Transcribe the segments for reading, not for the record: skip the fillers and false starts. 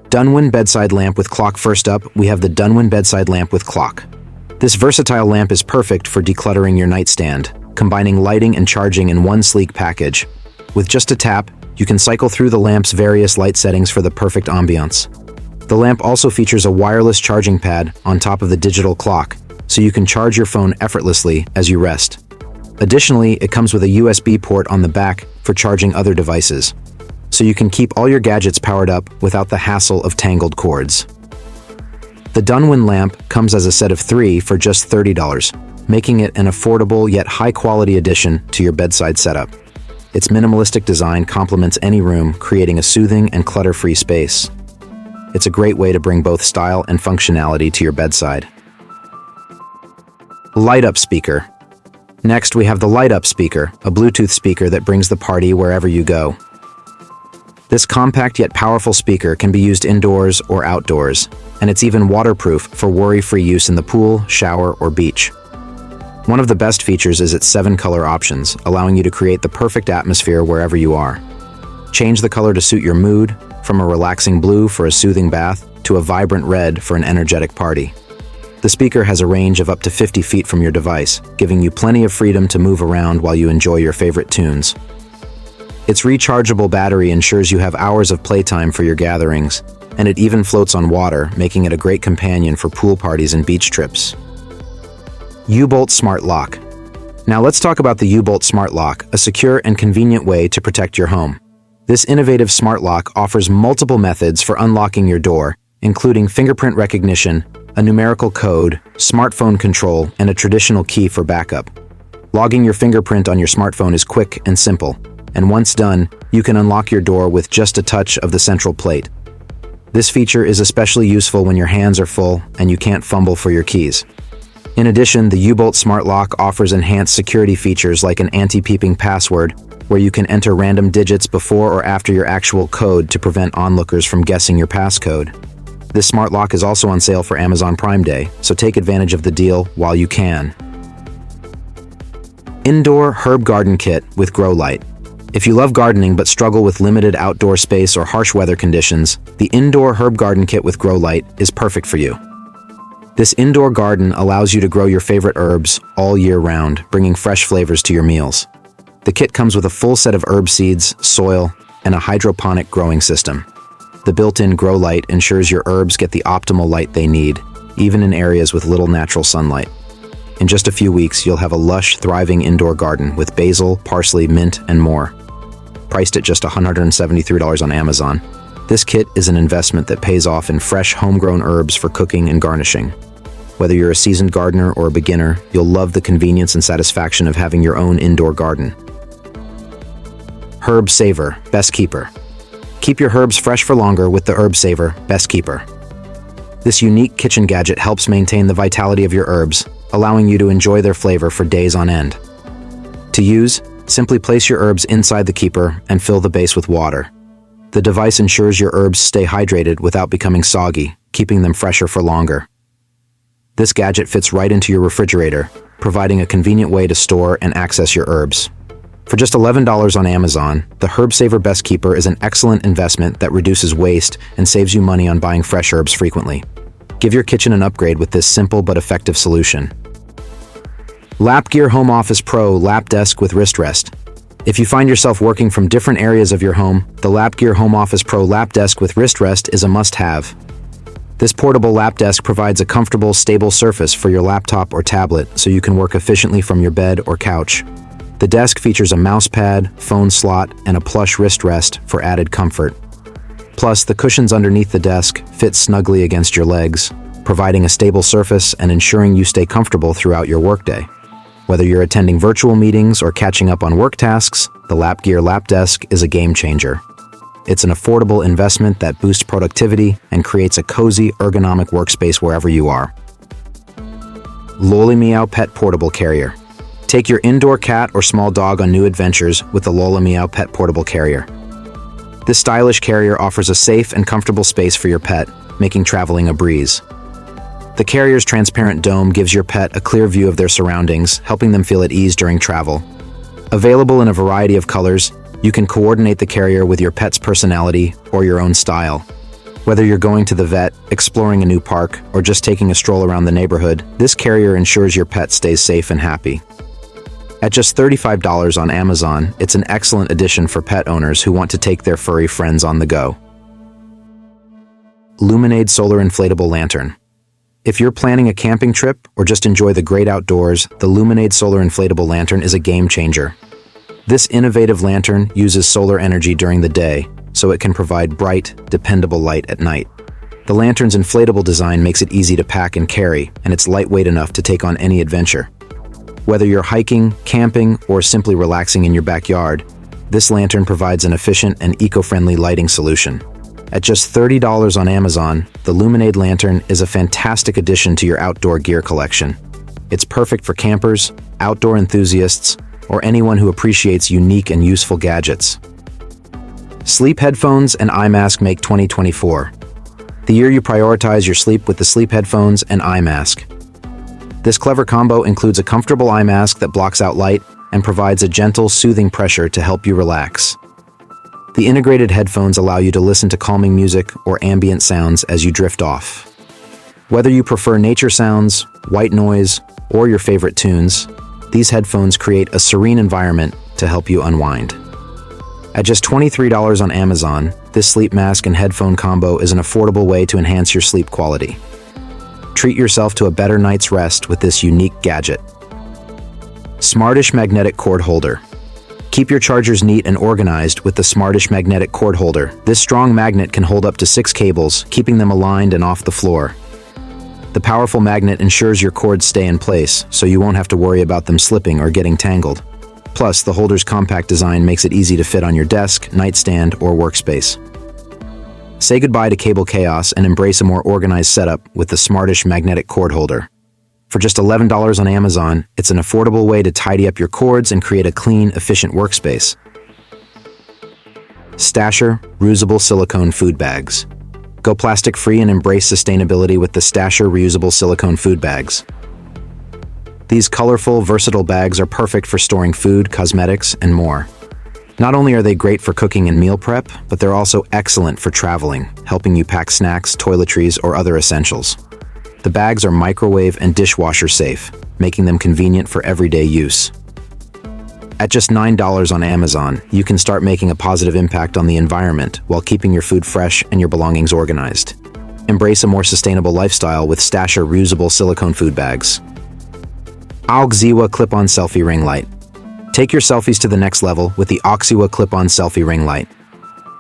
Donewin bedside lamp with clock. First up, we have the Donewin bedside lamp with clock. This versatile lamp is perfect for decluttering your nightstand, combining lighting and charging in one sleek package. With just a tap, you can cycle through the lamp's various light settings for the perfect ambiance. The lamp also features a wireless charging pad on top of the digital clock, so you can charge your phone effortlessly as you rest. Additionally, it comes with a USB port on the back for charging other devices, so you can keep all your gadgets powered up without the hassle of tangled cords. The Donewin lamp comes as a set of 3 for just $30, making it an affordable yet high-quality addition to your bedside setup. Its minimalistic design complements any room, creating a soothing and clutter-free space. It's a great way to bring both style and functionality to your bedside. Light-up speaker. Next, we have the light-up speaker, a Bluetooth speaker that brings the party wherever you go. This compact yet powerful speaker can be used indoors or outdoors, and it's even waterproof for worry-free use in the pool, shower, or beach. One of the best features is its 7 color options, allowing you to create the perfect atmosphere wherever you are. Change the color to suit your mood, from a relaxing blue for a soothing bath to a vibrant red for an energetic party. The speaker has a range of up to 50 feet from your device, giving you plenty of freedom to move around while you enjoy your favorite tunes. Its rechargeable battery ensures you have hours of playtime for your gatherings, and it even floats on water, making it a great companion for pool parties and beach trips. U-Bolt Smart Lock. Now let's talk about the U-Bolt Smart Lock, a secure and convenient way to protect your home. This innovative smart lock offers multiple methods for unlocking your door, including fingerprint recognition, a numerical code, smartphone control, and a traditional key for backup. Logging your fingerprint on your smartphone is quick and simple, and once done, you can unlock your door with just a touch of the central plate. This feature is especially useful when your hands are full and you can't fumble for your keys. In addition, the U-Bolt Smart Lock offers enhanced security features like an anti-peeping password, where you can enter random digits before or after your actual code to prevent onlookers from guessing your passcode. This smart lock is also on sale for Amazon Prime Day, so take advantage of the deal while you can. Indoor Herb Garden Kit with Grow Light. If you love gardening but struggle with limited outdoor space or harsh weather conditions, the Indoor Herb Garden Kit with Grow Light is perfect for you. This indoor garden allows you to grow your favorite herbs all year round, bringing fresh flavors to your meals. The kit comes with a full set of herb seeds, soil, and a hydroponic growing system. The built-in Grow Light ensures your herbs get the optimal light they need, even in areas with little natural sunlight. In just a few weeks, you'll have a lush, thriving indoor garden with basil, parsley, mint, and more. Priced at just $173 on Amazon, this kit is an investment that pays off in fresh, homegrown herbs for cooking and garnishing. Whether you're a seasoned gardener or a beginner, you'll love the convenience and satisfaction of having your own indoor garden. Herb Saver, Best Keeper. Keep your herbs fresh for longer with the Herb Saver, Best Keeper. This unique kitchen gadget helps maintain the vitality of your herbs, allowing you to enjoy their flavor for days on end. To use, simply place your herbs inside the keeper and fill the base with water. The device ensures your herbs stay hydrated without becoming soggy, keeping them fresher for longer. This gadget fits right into your refrigerator, providing a convenient way to store and access your herbs. For just $11 on Amazon, the Herb Saver Best Keeper is an excellent investment that reduces waste and saves you money on buying fresh herbs frequently. Give your kitchen an upgrade with this simple but effective solution. LapGear Home Office Pro Lap Desk with Wrist Rest. If you find yourself working from different areas of your home, the LapGear Home Office Pro Lap Desk with Wrist Rest is a must-have. This portable lap desk provides a comfortable, stable surface for your laptop or tablet so you can work efficiently from your bed or couch. The desk features a mouse pad, phone slot, and a plush wrist rest for added comfort. Plus, the cushions underneath the desk fit snugly against your legs, providing a stable surface and ensuring you stay comfortable throughout your workday. Whether you're attending virtual meetings or catching up on work tasks, the LapGear Lap Desk is a game changer. It's an affordable investment that boosts productivity and creates a cozy, ergonomic workspace wherever you are. Lollimeow Pet Portable Carrier. Take your indoor cat or small dog on new adventures with the Lollimeow Pet Portable Carrier. This stylish carrier offers a safe and comfortable space for your pet, making traveling a breeze. The carrier's transparent dome gives your pet a clear view of their surroundings, helping them feel at ease during travel. Available in a variety of colors, you can coordinate the carrier with your pet's personality or your own style. Whether you're going to the vet, exploring a new park, or just taking a stroll around the neighborhood, this carrier ensures your pet stays safe and happy. At just $35 on Amazon, it's an excellent addition for pet owners who want to take their furry friends on the go. LuminAid Solar Inflatable Lantern. If you're planning a camping trip or just enjoy the great outdoors, the LuminAid Solar Inflatable Lantern is a game changer. This innovative lantern uses solar energy during the day, so it can provide bright, dependable light at night. The lantern's inflatable design makes it easy to pack and carry, and it's lightweight enough to take on any adventure. Whether you're hiking, camping, or simply relaxing in your backyard, this lantern provides an efficient and eco-friendly lighting solution. At just $30 on Amazon, the LuminAid lantern is a fantastic addition to your outdoor gear collection. It's perfect for campers, outdoor enthusiasts, or anyone who appreciates unique and useful gadgets. Sleep headphones and eye mask make 2024 the year you prioritize your sleep with the sleep headphones and eye mask. This clever combo includes a comfortable eye mask that blocks out light and provides a gentle, soothing pressure to help you relax. The integrated headphones allow you to listen to calming music or ambient sounds as you drift off. Whether you prefer nature sounds, white noise, or your favorite tunes, these headphones create a serene environment to help you unwind. At just $23 on Amazon, this sleep mask and headphone combo is an affordable way to enhance your sleep quality. Treat yourself to a better night's rest with this unique gadget. Smartish Magnetic Cord Holder. Keep your chargers neat and organized with the Smartish Magnetic Cord Holder. This strong magnet can hold up to 6 cables, keeping them aligned and off the floor. The powerful magnet ensures your cords stay in place, so you won't have to worry about them slipping or getting tangled. Plus, the holder's compact design makes it easy to fit on your desk, nightstand, or workspace. Say goodbye to cable chaos and embrace a more organized setup with the Smartish Magnetic Cord Holder. For just $11 on Amazon, it's an affordable way to tidy up your cords and create a clean, efficient workspace. Stasher Reusable Silicone Food Bags. Go plastic-free and embrace sustainability with the Stasher Reusable Silicone Food Bags. These colorful, versatile bags are perfect for storing food, cosmetics, and more. Not only are they great for cooking and meal prep, but they're also excellent for traveling, helping you pack snacks, toiletries, or other essentials. The bags are microwave and dishwasher safe, making them convenient for everyday use. At just $9 on Amazon, you can start making a positive impact on the environment while keeping your food fresh and your belongings organized. Embrace a more sustainable lifestyle with Stasher Reusable Silicone Food Bags. Auxiwa Clip-On Selfie Ring Light. Take your selfies to the next level with the Auxiwa Clip-On Selfie Ring Light.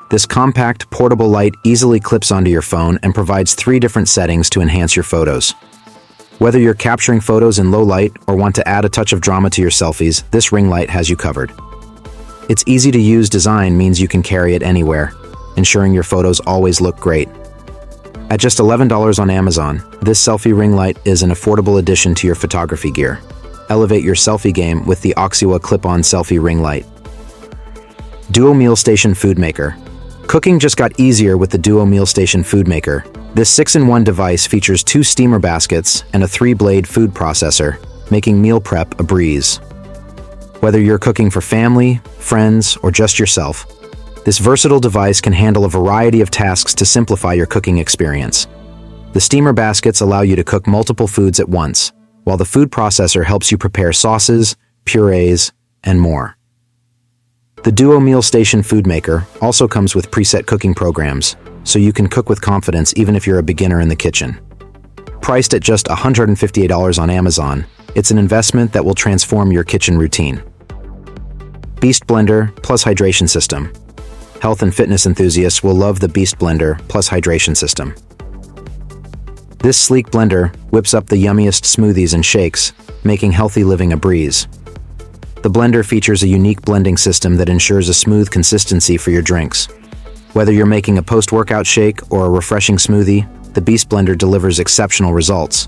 This compact, portable light easily clips onto your phone and provides 3 different settings to enhance your photos. Whether you're capturing photos in low light or want to add a touch of drama to your selfies, this ring light has you covered. Its easy-to-use design means you can carry it anywhere, ensuring your photos always look great. At just $11 on Amazon, this selfie ring light is an affordable addition to your photography gear. Elevate your selfie game with the Auxiwa Clip-On Selfie Ring Light. Duo Meal Station Food Maker. Cooking just got easier with the Duo Meal Station Food Maker. This 6-in-1 device features 2 steamer baskets and a 3-blade food processor, making meal prep a breeze. Whether you're cooking for family, friends, or just yourself, this versatile device can handle a variety of tasks to simplify your cooking experience. The steamer baskets allow you to cook multiple foods at once, while the food processor helps you prepare sauces, purees, and more. The Duo Meal Station Food Maker also comes with preset cooking programs, so you can cook with confidence even if you're a beginner in the kitchen. Priced at just $158 on Amazon, it's an investment that will transform your kitchen routine. Beast Blender Plus Hydration System. Health and fitness enthusiasts will love the Beast Blender Plus Hydration System. This sleek blender whips up the yummiest smoothies and shakes, making healthy living a breeze. The blender features a unique blending system that ensures a smooth consistency for your drinks. Whether you're making a post-workout shake or a refreshing smoothie, the Beast Blender delivers exceptional results.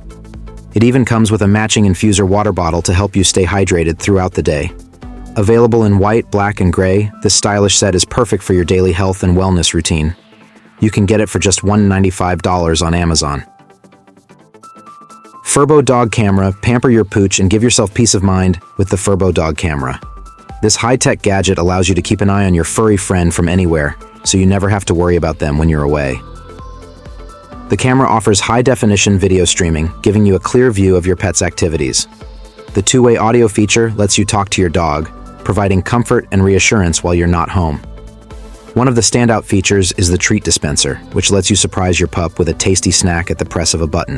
It even comes with a matching infuser water bottle to help you stay hydrated throughout the day. Available in white, black, and gray, this stylish set is perfect for your daily health and wellness routine. You can get it for just $195 on Amazon. Furbo Dog Camera. Pamper your pooch and give yourself peace of mind with the Furbo Dog Camera. This high-tech gadget allows you to keep an eye on your furry friend from anywhere, so you never have to worry about them when you're away. The camera offers high-definition video streaming, giving you a clear view of your pet's activities. The two-way audio feature lets you talk to your dog, providing comfort and reassurance while you're not home. One of the standout features is the treat dispenser, which lets you surprise your pup with a tasty snack at the press of a button.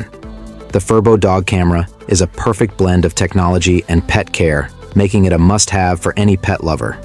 The Furbo Dog Camera is a perfect blend of technology and pet care, making it a must-have for any pet lover.